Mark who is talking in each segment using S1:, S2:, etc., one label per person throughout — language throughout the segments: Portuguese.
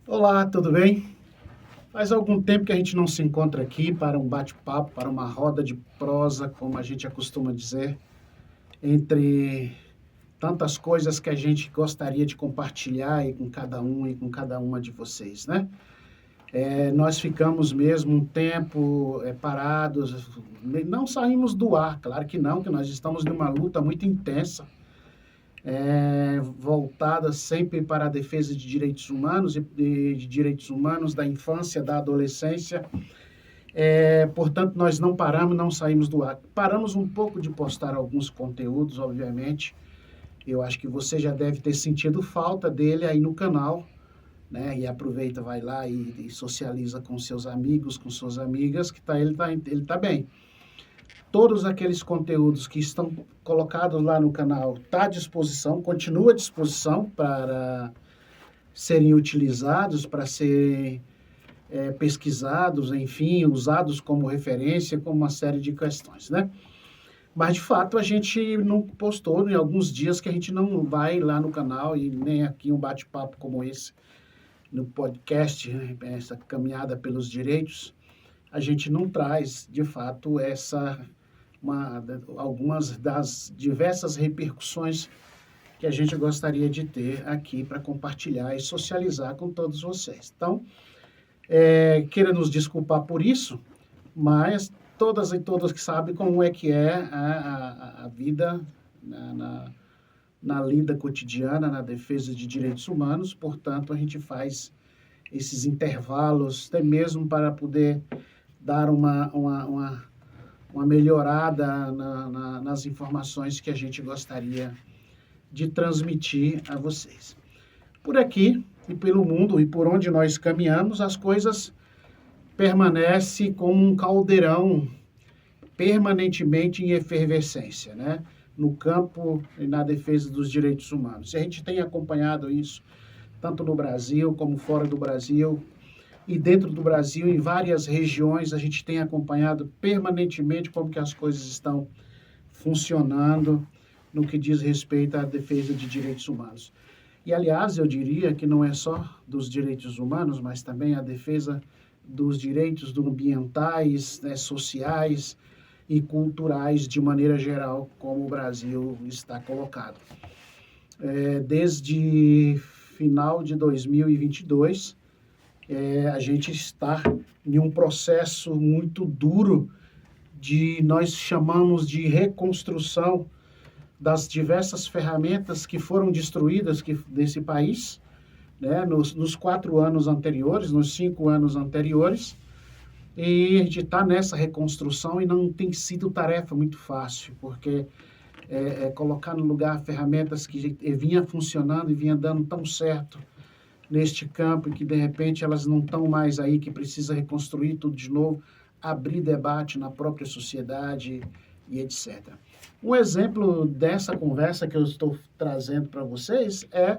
S1: Olá, tudo bem? Faz algum tempo que a gente não se encontra aqui para um bate-papo, para uma roda de prosa, como a gente costuma dizer, entre tantas coisas que a gente gostaria de compartilhar e com cada um e com cada uma de vocês, né? Nós ficamos mesmo um tempo parados, não saímos do ar, claro que não, que nós estamos numa luta muito intensa, voltada sempre para a defesa de direitos humanos e de direitos humanos da infância, da adolescência. Portanto, nós não paramos, não saímos do ar. Paramos um pouco de postar alguns conteúdos, obviamente. Eu acho que você já deve ter sentido falta dele aí no canal, né? E aproveita, vai lá e socializa com seus amigos, com suas amigas, que ele tá bem. Todos aqueles conteúdos que estão colocados lá no canal está à disposição, continua à disposição para serem utilizados, para serem pesquisados, enfim, usados como referência, como uma série de questões, né? Mas, de fato, a gente não postou em alguns dias que a gente não vai lá no canal e nem aqui um bate-papo como esse, no podcast, né, essa caminhada pelos direitos, a gente não traz, de fato, algumas das diversas repercussões que a gente gostaria de ter aqui para compartilhar e socializar com todos vocês. Então, queira nos desculpar por isso, mas todas e todos que sabem como é que é a vida na lida cotidiana, na defesa de direitos humanos, portanto, a gente faz esses intervalos, até mesmo para poder dar uma melhorada nas informações que a gente gostaria de transmitir a vocês. Por aqui e pelo mundo e por onde nós caminhamos, as coisas permanecem como um caldeirão permanentemente em efervescência, né? No campo e na defesa dos direitos humanos. E a gente tem acompanhado isso, tanto no Brasil como fora do Brasil, e dentro do Brasil, em várias regiões, a gente tem acompanhado permanentemente como que as coisas estão funcionando no que diz respeito à defesa de direitos humanos. E, aliás, eu diria que não é só dos direitos humanos, mas também a defesa dos direitos ambientais, né, sociais e culturais de maneira geral, como o Brasil está colocado. Desde final de 2022, a gente está em um processo muito duro nós chamamos de reconstrução das diversas ferramentas que foram destruídas desse país, né, nos 4 anos anteriores, nos 5 anos anteriores, e a gente está nessa reconstrução e não tem sido tarefa muito fácil, porque colocar no lugar ferramentas que vinha funcionando e vinha dando tão certo neste campo, e que de repente elas não estão mais aí, que precisa reconstruir tudo de novo, abrir debate na própria sociedade e etc. Um exemplo dessa conversa que eu estou trazendo para vocês é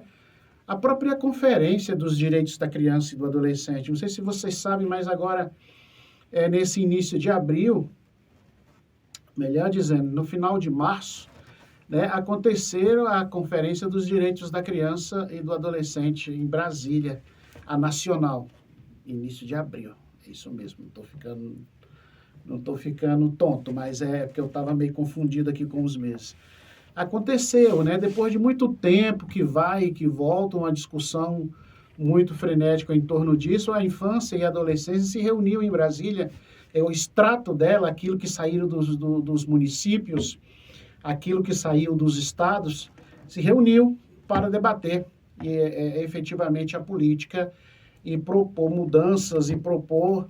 S1: a própria Conferência dos Direitos da Criança e do Adolescente. Não sei se vocês sabem, mas agora, nesse início de abril, melhor dizendo, no final de março, né, aconteceu a Conferência dos Direitos da Criança e do Adolescente em Brasília, a nacional, início de abril. É isso mesmo, não estou ficando tonto, mas é porque eu estava meio confundido aqui com os meses. Aconteceu, né, depois de muito tempo que vai e que volta, uma discussão muito frenética em torno disso, a infância e a adolescência se reuniu em Brasília, o extrato dela, aquilo que saíram dos municípios, aquilo que saiu dos estados, se reuniu para debater efetivamente a política e propor mudanças e propor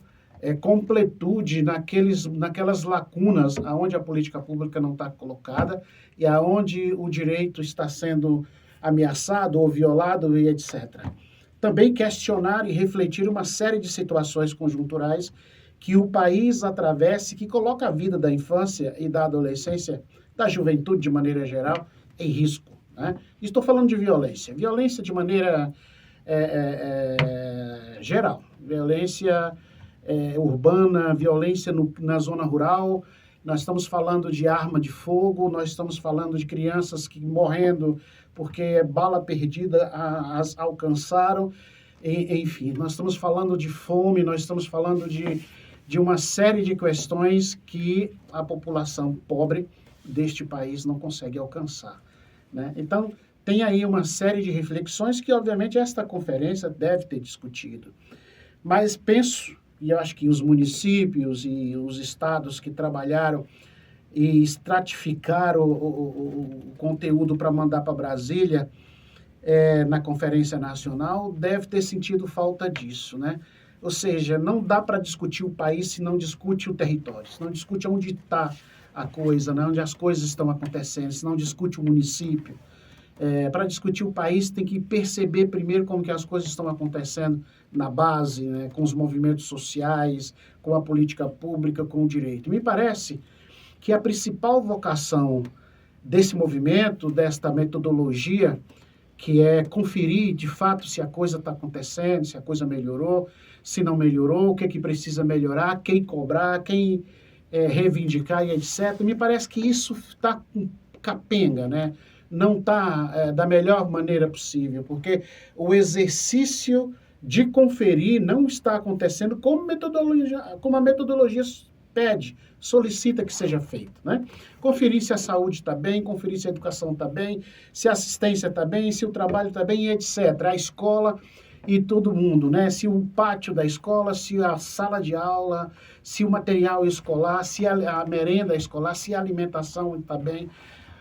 S1: completude naquelas lacunas aonde a política pública não está colocada e aonde o direito está sendo ameaçado ou violado e etc. Também questionar e refletir uma série de situações conjunturais que o país atravessa e que coloca a vida da infância e da adolescência, da juventude de maneira geral, em risco, né? Estou falando de violência. Violência de maneira geral. Violência urbana, violência na zona rural. Nós estamos falando de arma de fogo, nós estamos falando de crianças morrendo porque bala perdida as alcançaram. enfim, nós estamos falando de fome, nós estamos falando de uma série de questões que a população pobre deste país não consegue alcançar, né? Então, tem aí uma série de reflexões que, obviamente, esta conferência deve ter discutido. Mas penso, e eu acho que os municípios e os estados que trabalharam e estratificaram o conteúdo para mandar para Brasília, na Conferência Nacional, deve ter sentido falta disso, né? Ou seja, não dá para discutir o país se não discute o território, se não discute onde está a coisa, né? Onde as coisas estão acontecendo, se não discute o município. Para discutir o país, tem que perceber primeiro como que as coisas estão acontecendo na base, né? Com os movimentos sociais, com a política pública, com o direito. Me parece que a principal vocação desse movimento, desta metodologia, que é conferir de fato se a coisa está acontecendo, se a coisa melhorou, se não melhorou, o que é que precisa melhorar, quem cobrar, quem reivindicar e etc. Me parece que isso está capenga, né? Não está da melhor maneira possível, porque o exercício de conferir não está acontecendo como a metodologia pede, solicita que seja feito, né? Conferir se a saúde está bem, conferir se a educação está bem, se a assistência está bem, se o trabalho está bem, etc. A escola e todo mundo, né? Se o pátio da escola, se a sala de aula, se o material escolar, se a merenda escolar, se a alimentação está bem,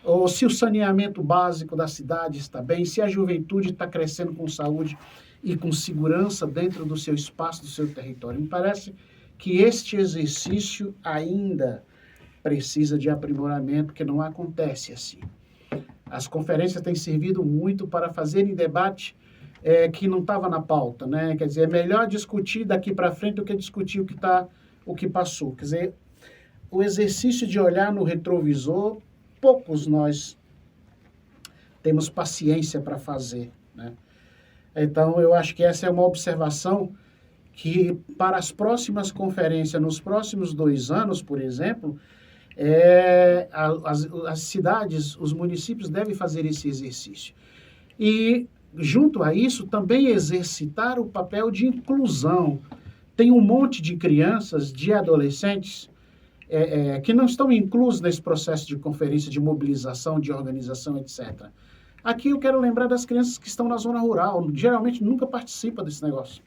S1: ou se o saneamento básico da cidade está bem, se a juventude está crescendo com saúde e com segurança dentro do seu espaço, do seu território. Me parece que este exercício ainda precisa de aprimoramento, que não acontece assim. As conferências têm servido muito para fazerem debate que não estava na pauta, né? Quer dizer, é melhor discutir daqui para frente do que discutir o que passou. Quer dizer, o exercício de olhar no retrovisor, poucos nós temos paciência para fazer, né? Então, eu acho que essa é uma observação que, para as próximas conferências, nos próximos 2 anos, por exemplo, as cidades, os municípios devem fazer esse exercício. E, junto a isso, também exercitar o papel de inclusão. Tem um monte de crianças, de adolescentes, que não estão inclusos nesse processo de conferência, de mobilização, de organização, etc. Aqui eu quero lembrar das crianças que estão na zona rural, geralmente nunca participam desse negócio,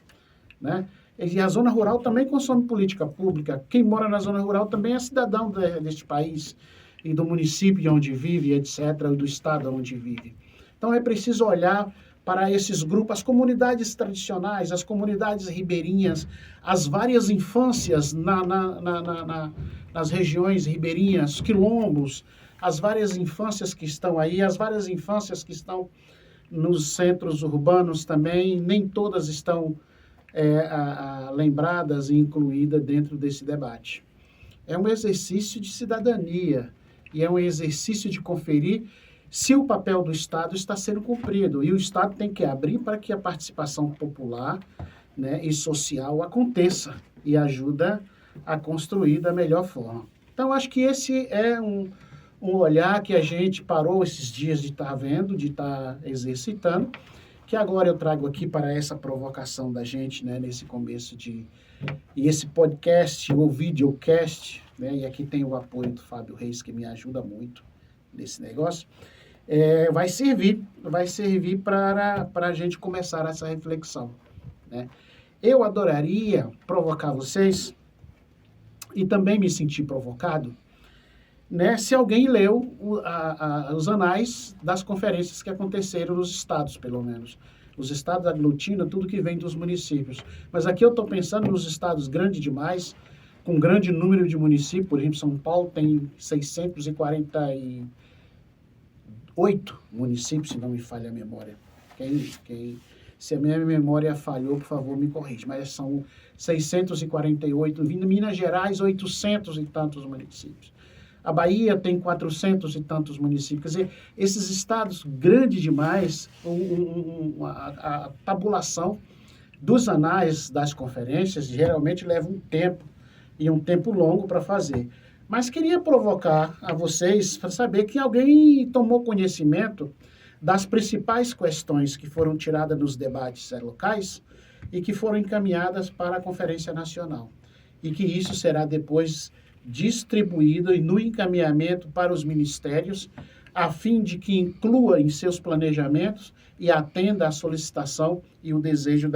S1: né? E a zona rural também consome política pública. Quem mora na zona rural também é cidadão deste país e do município onde vive, etc., do estado onde vive. Então, é preciso olhar para esses grupos, as comunidades tradicionais, as comunidades ribeirinhas, as várias infâncias nas regiões ribeirinhas, quilombos, as várias infâncias que estão aí, as várias infâncias que estão nos centros urbanos também, nem todas estão lembradas e incluídas dentro desse debate. É um exercício de cidadania e é um exercício de conferir se o papel do Estado está sendo cumprido. E o Estado tem que abrir para que a participação popular, né, e social aconteça e ajuda a construir da melhor forma. Então, acho que esse é um olhar que a gente parou esses dias de estar vendo, de estar exercitando, que agora eu trago aqui para essa provocação da gente, né, nesse começo e esse podcast, ou videocast, né, e aqui tem o apoio do Fábio Reis, que me ajuda muito nesse negócio, vai servir para a gente começar essa reflexão, né? Eu adoraria provocar vocês, e também me senti provocado, né, se alguém leu os anais das conferências que aconteceram nos estados, pelo menos. Os estados aglutinam tudo que vem dos municípios. Mas aqui eu estou pensando nos estados grandes demais, com grande número de municípios. Por exemplo, São Paulo tem 648 municípios, se não me falha a memória. Se a minha memória falhou, por favor, me corrija. Mas são 648, Minas Gerais, 800 e tantos municípios. A Bahia tem 400 e tantos municípios. Quer dizer, esses estados grandes demais, a tabulação dos anais das conferências geralmente leva um tempo, e um tempo longo para fazer. Mas queria provocar a vocês para saber que alguém tomou conhecimento das principais questões que foram tiradas nos debates locais e que foram encaminhadas para a Conferência Nacional. E que isso será depois distribuído e no encaminhamento para os ministérios, a fim de que inclua em seus planejamentos e atenda à solicitação e o desejo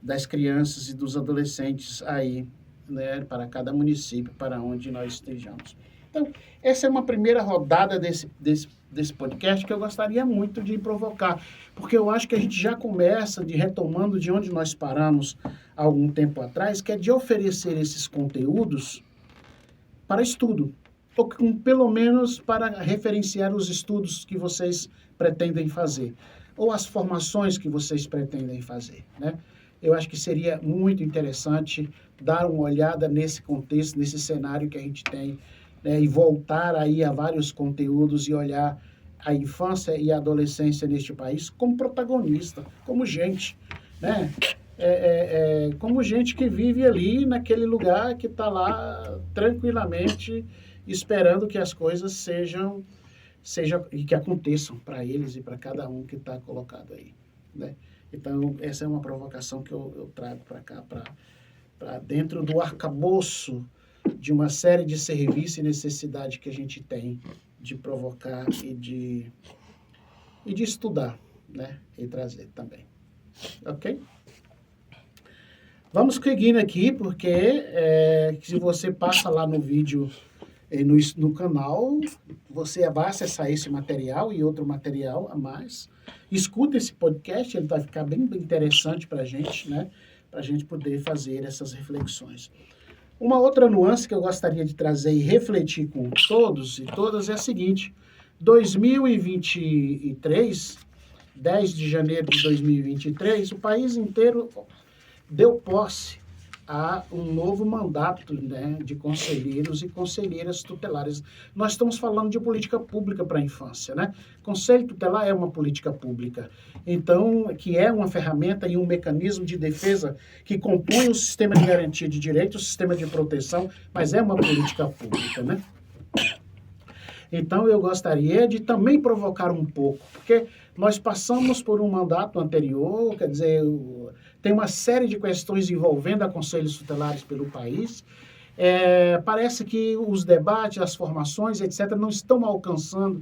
S1: das crianças e dos adolescentes aí, né, para cada município, para onde nós estejamos. Então, essa é uma primeira rodada desse podcast que eu gostaria muito de provocar, porque eu acho que a gente já começa retomando de onde nós paramos há algum tempo atrás, que é de oferecer esses conteúdos para estudo, ou pelo menos para referenciar os estudos que vocês pretendem fazer, ou as formações que vocês pretendem fazer, né? Eu acho que seria muito interessante dar uma olhada nesse contexto, nesse cenário que a gente tem, né, e voltar aí a vários conteúdos e olhar a infância e a adolescência neste país como protagonista, como gente, né? Como gente que vive ali naquele lugar que está lá tranquilamente esperando que as coisas sejam e que aconteçam para eles e para cada um que está colocado aí, né? Então, essa é uma provocação que eu trago para cá, para dentro do arcabouço de uma série de serviços e necessidade que a gente tem de provocar e de estudar, né? E trazer também. Ok? Vamos seguindo aqui, porque se você passa lá no vídeo, no canal, você vai acessar esse material e outro material a mais. Escuta esse podcast, ele vai ficar bem interessante para a gente, né? Para a gente poder fazer essas reflexões. Uma outra nuance que eu gostaria de trazer e refletir com todos e todas é a seguinte: 2023, 10 de janeiro de 2023, o país inteiro deu posse a um novo mandato, né, de conselheiros e conselheiras tutelares. Nós estamos falando de política pública para a infância, né? Conselho tutelar é uma política pública, então, que é uma ferramenta e um mecanismo de defesa que compõe o sistema de garantia de direitos, o sistema de proteção, mas é uma política pública, né? Então, eu gostaria de também provocar um pouco, porque nós passamos por um mandato anterior, quer dizer, tem uma série de questões envolvendo a conselhos tutelares pelo país. Parece que os debates, as formações, etc., não estão alcançando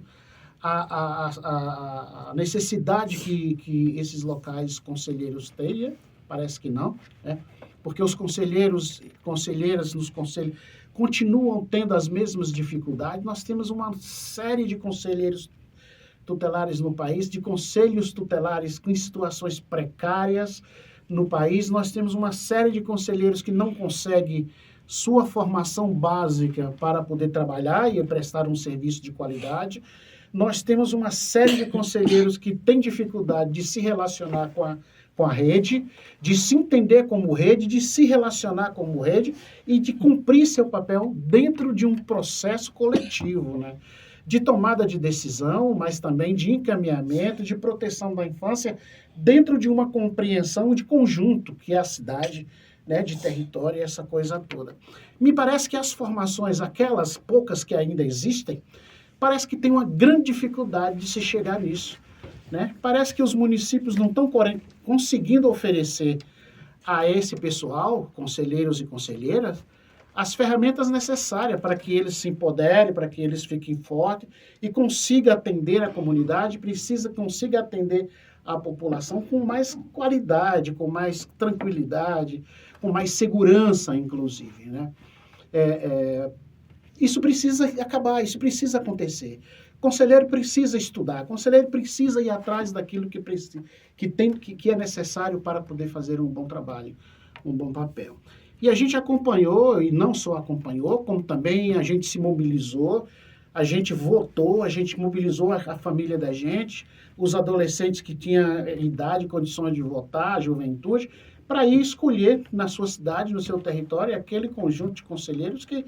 S1: a necessidade que esses locais conselheiros tenham, parece que não, né? Porque os conselheiros, conselheiras nos conselhos continuam tendo as mesmas dificuldades. Nós temos uma série de conselheiros tutelares no país, de conselhos tutelares em situações precárias no país. Nós temos uma série de conselheiros que não conseguem sua formação básica para poder trabalhar e prestar um serviço de qualidade. Nós temos uma série de conselheiros que têm dificuldade de se relacionar com a rede, de se entender como rede, de se relacionar como rede e de cumprir seu papel dentro de um processo coletivo, né? De tomada de decisão, mas também de encaminhamento, de proteção da infância, dentro de uma compreensão de conjunto, que é a cidade, né, de território e essa coisa toda. Me parece que as formações, aquelas poucas que ainda existem, parece que tem uma grande dificuldade de se chegar nisso, né? Parece que os municípios não estão conseguindo oferecer a esse pessoal, conselheiros e conselheiras, as ferramentas necessárias para que eles se empoderem, para que eles fiquem fortes e consiga atender a comunidade, consiga atender a população com mais qualidade, com mais tranquilidade, com mais segurança, inclusive, né? Isso precisa acabar, isso precisa acontecer. Conselheiro precisa estudar, conselheiro precisa ir atrás daquilo que é necessário para poder fazer um bom trabalho, um bom papel. E a gente acompanhou, e não só acompanhou, como também a gente se mobilizou, a gente votou, a gente mobilizou a família da gente, os adolescentes que tinham idade e condições de votar, a juventude, para ir escolher na sua cidade, no seu território, aquele conjunto de conselheiros que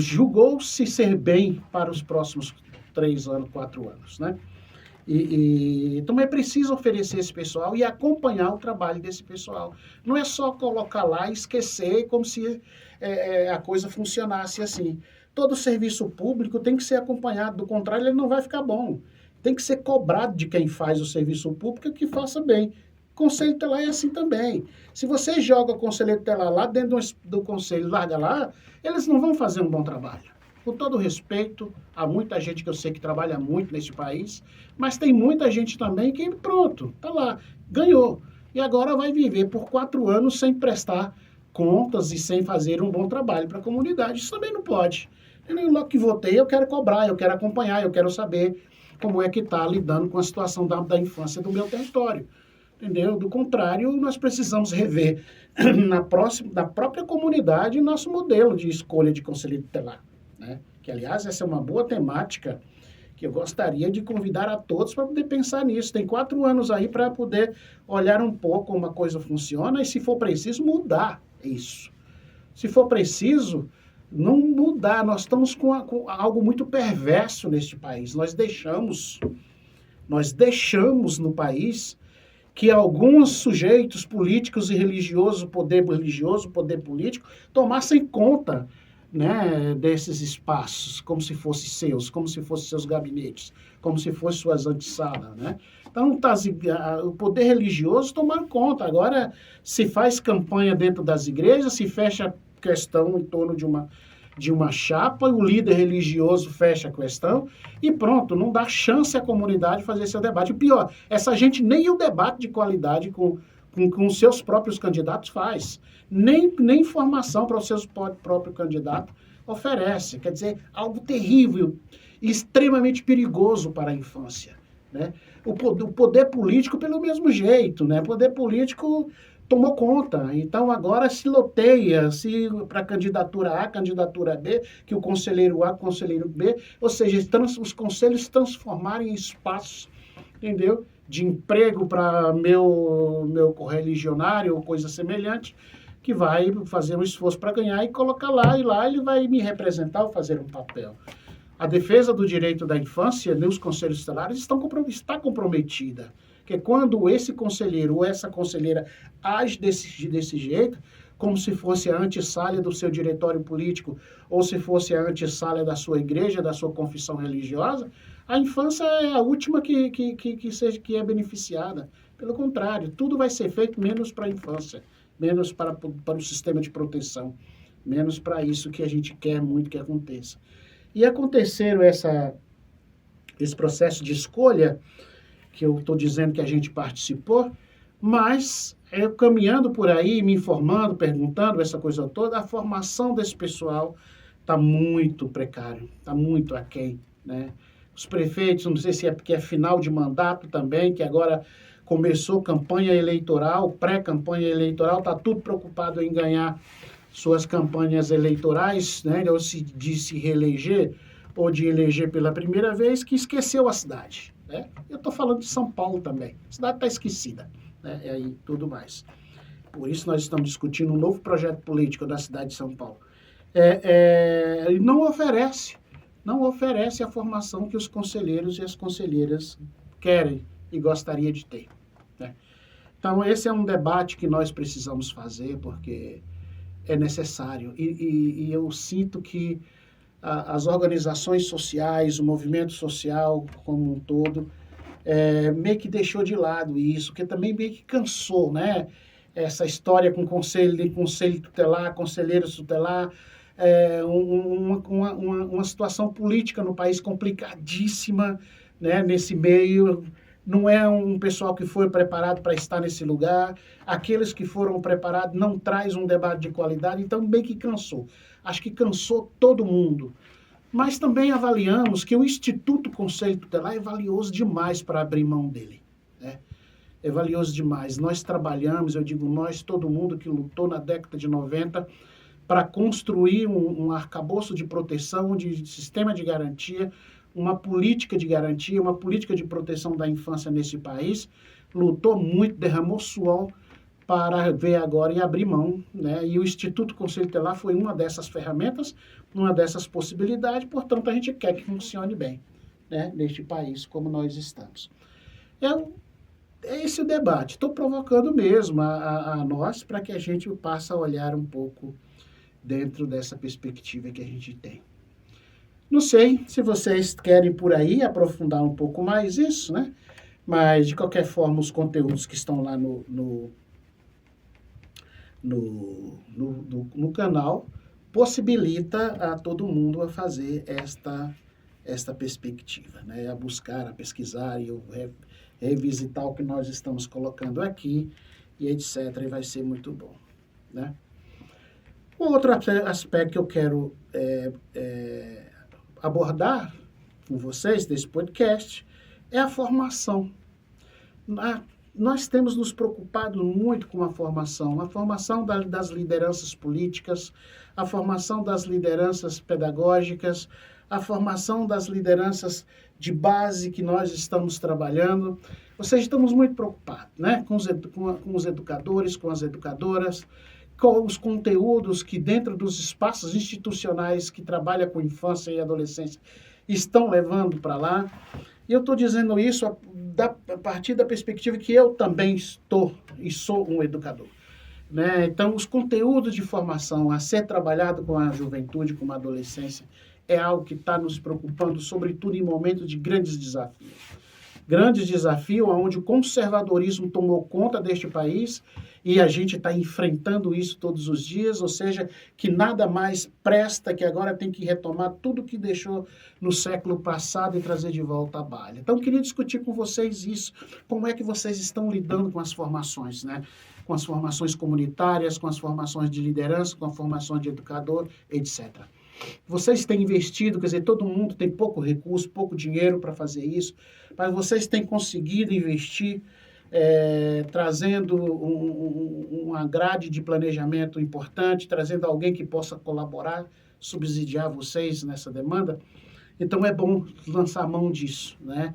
S1: julgou-se ser bem para os próximos 3 anos, 4 anos, né? Então é preciso oferecer esse pessoal e acompanhar o trabalho desse pessoal. Não é só colocar lá e esquecer como se a coisa funcionasse assim. Todo serviço público tem que ser acompanhado, do contrário ele não vai ficar bom. tem que ser cobrado de quem faz o serviço público que faça bem. Conselho tutelar é assim também. Se você joga o conselheiro tutelar lá dentro do conselho, larga lá, eles não vão fazer um bom trabalho. Com todo respeito, há muita gente que eu sei que trabalha muito nesse país, mas tem muita gente também que, pronto, tá lá, ganhou. E agora vai viver por 4 anos sem prestar contas e sem fazer um bom trabalho para a comunidade. Isso também não pode. Eu logo que votei, eu quero cobrar, eu quero acompanhar, eu quero saber como é que está lidando com a situação da infância do meu território. Entendeu? Do contrário, nós precisamos rever da própria comunidade nosso modelo de escolha de conselheiro tutelar, né? Que, aliás, essa é uma boa temática que eu gostaria de convidar a todos para poder pensar nisso. Tem 4 anos aí para poder olhar um pouco como a coisa funciona e, se for preciso, mudar isso. Se for preciso, não mudar. Nós estamos com algo muito perverso neste país. Nós deixamos no país que alguns sujeitos políticos e religiosos, poder político, tomassem conta, né, desses espaços, como se fossem seus, como se fossem seus gabinetes, como se fossem suas antessalas, né? Então, o poder religioso tomando conta. Agora, se faz campanha dentro das igrejas, se fecha questão em torno de uma chapa, o líder religioso fecha a questão e pronto, não dá chance à comunidade fazer seu debate. O pior, essa gente nem o debate de qualidade com os seus próprios candidatos faz. Nem informação para os seus próprios candidatos oferece. Quer dizer, algo terrível e extremamente perigoso para a infância, né? O poder político pelo mesmo jeito, né? O poder político tomou conta. Então, agora se loteia, se para candidatura A, candidatura B, que o conselheiro A, conselheiro B, ou seja, os conselhos se transformarem em espaços, entendeu? De emprego para meu correligionário ou coisa semelhante, que vai fazer um esforço para ganhar e colocar lá, e lá ele vai me representar ou fazer um papel. A defesa do direito da infância nos conselhos tutelares está comprometida. Porque quando esse conselheiro ou essa conselheira age desse jeito, como se fosse a antessalha do seu diretório político, ou se fosse a antessalha da sua igreja, da sua confissão religiosa, a infância é a última que é beneficiada. Pelo contrário, tudo vai ser feito menos para a infância, menos para o sistema de proteção, menos para isso que a gente quer muito que aconteça. E aconteceram esse processo de escolha, que eu estou dizendo que a gente participou, mas eu caminhando por aí, me informando, perguntando, essa coisa toda, a formação desse pessoal está muito precário, está muito aquém, né? Os prefeitos, não sei se é porque é final de mandato também, que agora começou campanha eleitoral, pré-campanha eleitoral, está tudo preocupado em ganhar suas campanhas eleitorais, né? Ou de se reeleger, ou de eleger pela primeira vez, que esqueceu a cidade, né? Eu estou falando de São Paulo também. A cidade está esquecida, né? E aí tudo mais. Por isso nós estamos discutindo um novo projeto político da cidade de São Paulo. E não oferece a formação que os conselheiros e as conselheiras querem e gostariam de ter, né? Então, esse é um debate que nós precisamos fazer, porque é necessário. E eu sinto que as organizações sociais, o movimento social como um todo, meio que deixou de lado isso, que também meio que cansou, né? Essa história com conselho tutelar, conselheiro tutelar, uma situação política no país complicadíssima, né? Nesse meio, não é um pessoal que foi preparado para estar nesse lugar, aqueles que foram preparados não traz um debate de qualidade, então meio que cansou. Acho que cansou todo mundo. Mas também avaliamos que o Instituto Conselho Tutelar é valioso demais para abrir mão dele, né? É valioso demais. Nós trabalhamos, eu digo nós, todo mundo que lutou na década de 90 para construir um arcabouço de proteção, de sistema de garantia, uma política de garantia, uma política de proteção da infância nesse país, lutou muito, derramou suor para ver agora e abrir mão, né? E o Instituto Conselho Tutelar foi uma dessas ferramentas, uma dessas possibilidades, portanto, a gente quer que funcione bem, né? Neste país como nós estamos. É esse o debate. Estou provocando mesmo a nós para que a gente passe a olhar um pouco dentro dessa perspectiva que a gente tem. Não sei se vocês querem por aí aprofundar um pouco mais isso, né? Mas, de qualquer forma, os conteúdos que estão lá no canal possibilita a todo mundo a fazer esta perspectiva, né? A buscar, a pesquisar e revisitar o que nós estamos colocando aqui e etc. E vai ser muito bom, né? Um outro aspecto que eu quero abordar com vocês desse podcast é a formação. Nós temos nos preocupado muito com a formação das lideranças políticas, a formação das lideranças pedagógicas, a formação das lideranças de base que nós estamos trabalhando. Ou seja, estamos muito preocupados, né? com os educadores, com as educadoras, com os conteúdos que dentro dos espaços institucionais que trabalham com infância e adolescência estão levando para lá. E eu estou dizendo isso a partir da perspectiva que eu também estou e sou um educador. Né? Então, os conteúdos de formação a ser trabalhado com a juventude, com a adolescência, é algo que está nos preocupando, sobretudo em momentos de grandes desafios. Grandes desafios onde o conservadorismo tomou conta deste país e a gente está enfrentando isso todos os dias, ou seja, que nada mais presta, que agora tem que retomar tudo que deixou no século passado e trazer de volta à balha. Então, eu queria discutir com vocês isso, como é que vocês estão lidando com as formações, né? Com as formações comunitárias, com as formações de liderança, com a formação de educador, etc. Vocês têm investido, quer dizer, todo mundo tem pouco recurso, pouco dinheiro para fazer isso, mas vocês têm conseguido investir trazendo uma grade de planejamento importante, trazendo alguém que possa colaborar, subsidiar vocês nessa demanda. Então, é bom lançar a mão disso, né?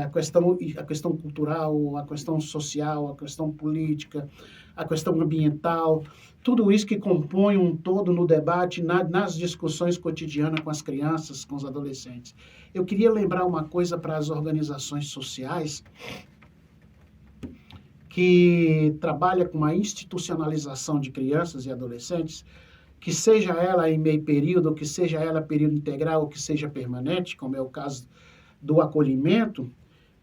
S1: A questão cultural, a questão social, a questão política, a questão ambiental, tudo isso que compõe um todo no debate, nas discussões cotidianas com as crianças, com os adolescentes. Eu queria lembrar uma coisa para as organizações sociais que trabalham com a institucionalização de crianças e adolescentes, que seja ela em meio período, ou que seja ela período integral, ou que seja permanente, como é o caso do acolhimento,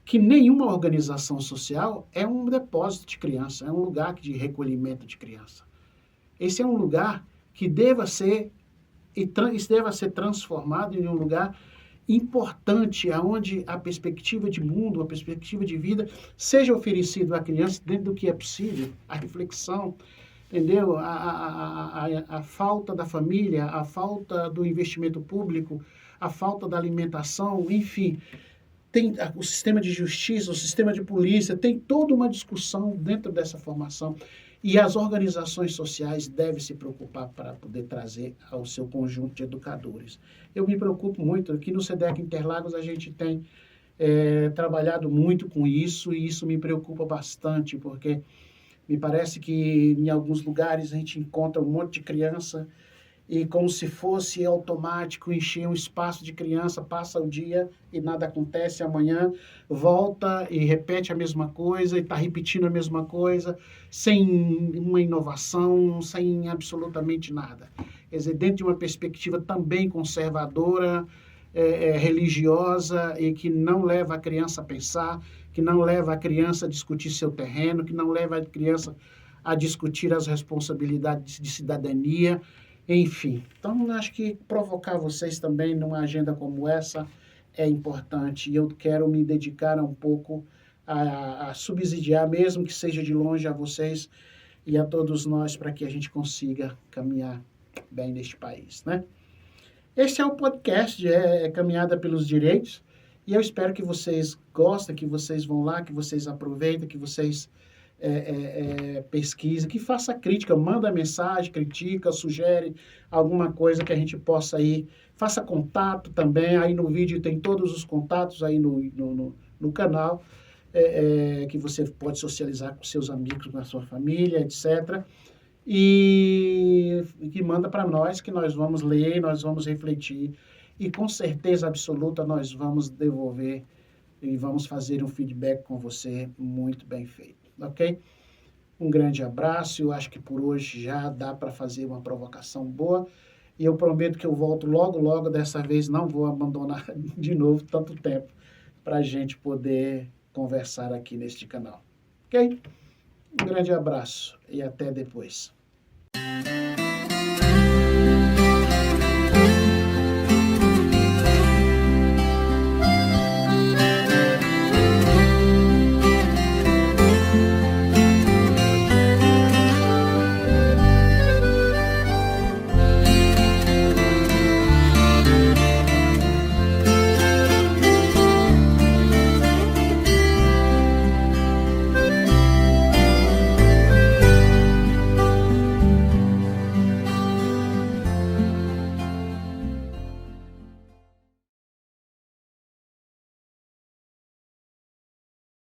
S1: que nenhuma organização social é um depósito de criança, é um lugar de recolhimento de criança. Esse é um lugar que deva ser transformado em um lugar importante, onde a perspectiva de mundo, a perspectiva de vida seja oferecida à criança dentro do que é possível, a reflexão, entendeu? A falta da família, a falta do investimento público, a falta da alimentação, enfim, tem o sistema de justiça, o sistema de polícia, tem toda uma discussão dentro dessa formação. E as organizações sociais devem se preocupar para poder trazer ao seu conjunto de educadores. Eu me preocupo muito, aqui no SEDEC Interlagos a gente tem trabalhado muito com isso, e isso me preocupa bastante, porque me parece que em alguns lugares a gente encontra um monte de criança e como se fosse automático, encher um espaço de criança, passa o dia e nada acontece, amanhã volta e repete a mesma coisa, e está repetindo a mesma coisa, sem uma inovação, sem absolutamente nada. Quer dizer, dentro de uma perspectiva também conservadora, religiosa, e que não leva a criança a pensar, que não leva a criança a discutir seu terreno, que não leva a criança a discutir as responsabilidades de cidadania, enfim. Então, acho que provocar vocês também numa agenda como essa é importante, e eu quero me dedicar um pouco a subsidiar, mesmo que seja de longe, a vocês e a todos nós, para que a gente consiga caminhar bem neste país, né? Este é o podcast, Caminhada pelos Direitos, e eu espero que vocês gostem, que vocês vão lá, que vocês aproveitem, que vocês pesquisem, que faça crítica, manda mensagem, critica, sugere alguma coisa que a gente possa ir, faça contato também, aí no vídeo tem todos os contatos aí no canal, que você pode socializar com seus amigos, com a sua família, etc., e que manda para nós, que nós vamos ler, nós vamos refletir, e com certeza absoluta nós vamos devolver e vamos fazer um feedback com você muito bem feito, ok? Um grande abraço, eu acho que por hoje já dá para fazer uma provocação boa, E eu prometo que eu volto logo, logo. Dessa vez não vou abandonar de novo tanto tempo para a gente poder conversar aqui neste canal. Ok? Um grande abraço e até depois.